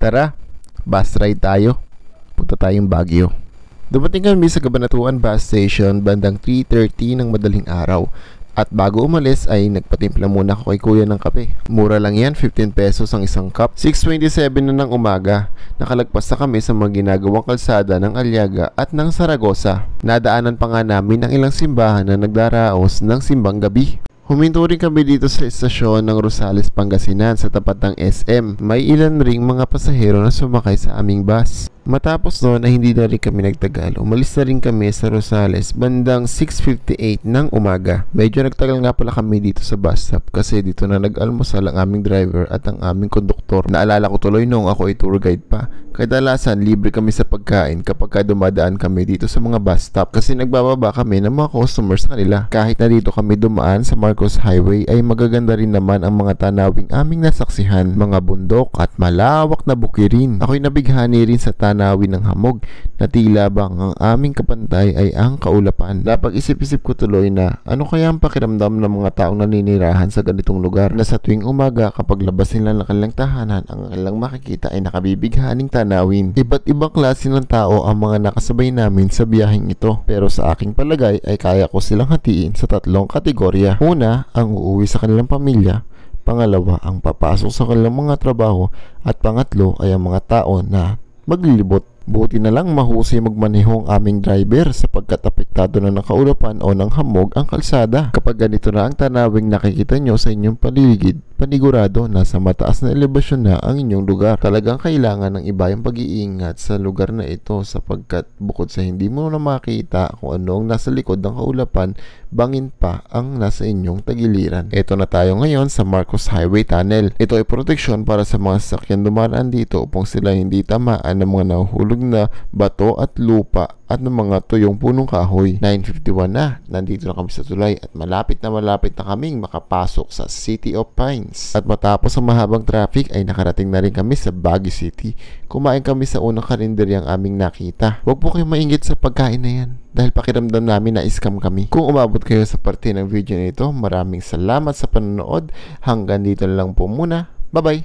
Tara, bus ride tayo. Punta tayong Baguio. Dumating kami sa Cabanatuan Bus Station bandang 3:30 ng madaling araw. At bago umalis ay nagpatimpla muna ako kay kuya ng kape. Mura lang yan, 15 pesos ang isang cup. 6:27 na ng umaga. Nakalagpas na kami sa mga ginagawang kalsada ng Aliaga at ng Saragosa. Nadaanan pa nga namin ang ilang simbahan na nagdaraos ng simbang gabi. Huminto rin kami dito sa estasyon ng Rosales, Pangasinan sa tapat ng SM. May ilan ring mga pasahero na sumakay sa aming bus. Matapos noon ay hindi na rin kami nagtagal. Umalis na rin kami sa Rosales bandang 6:58 ng umaga. Medyo nagtagal nga pala kami dito sa bus stop kasi dito na nag-almusal ang aming driver at ang aming konduktor. Naalala ko tuloy nung ako ay tour guide pa. Kadalasan libre kami sa pagkain kapag dumadaan kami dito sa mga bus stop kasi nagbababa kami ng mga customers kanila. Kahit na dito kami dumaan sa Marcos Highway ay magaganda rin naman ang mga tanawing aming nasaksihan, mga bundok at malawak na bukirin. Ako'y nabighani rin sa tanawin ng hamog na tila bang ang aming kapantay ay ang kaulapan. Napag-isip-isip ko tuloy na ano kaya ang pakiramdam ng mga taong naninirahan sa ganitong lugar na sa tuwing umaga kapag labas nila ng kanilang tahanan ang kanilang makikita ay nakabibighaning tanawin. Iba't ibang klase ng tao ang mga nakasabay namin sa biyaheng ito, pero sa aking palagay ay kaya ko silang hatiin sa tatlong kategorya. Una, ang uuwi sa kanilang pamilya. Pangalawa, ang papasok sa kanilang mga trabaho. At pangatlo ay ang mga tao na maglilibot. Buti na lang mahusay magmaneho ang aming driver sapagkat apektado na ng kaulapan o ng hamog ang kalsada. Kapag ganito na ang tanawing nakikita nyo sa inyong paligid, panigurado na sa mataas na elevasyon na ang inyong lugar. Talagang kailangan ng iba yung pag-iingat sa lugar na ito sapagkat bukod sa hindi mo na makita kung ano ang nasa likod ng kaulapan, bangin pa ang nasa inyong tagiliran. Ito na tayo ngayon sa Marcos Highway Tunnel. Ito ay proteksyon para sa mga sasakyan dumaan dito upang sila hindi tamaan ng mga nahuhulog na bato at lupa at ng mga tuyong punong kahoy. 9:51 na, nandito na kami sa tulay at malapit na kaming makapasok sa City of Pines. At matapos ang mahabang traffic ay nakarating na rin kami sa Baguio City. Kumain kami sa unang karinderyang aming nakita. Huwag po kayong maingit sa pagkain na yan dahil pakiramdam namin na scam kami. Kung umabot kayo sa parte ng video na ito, maraming salamat sa panonood. Hanggang dito na lang po muna. Bye bye!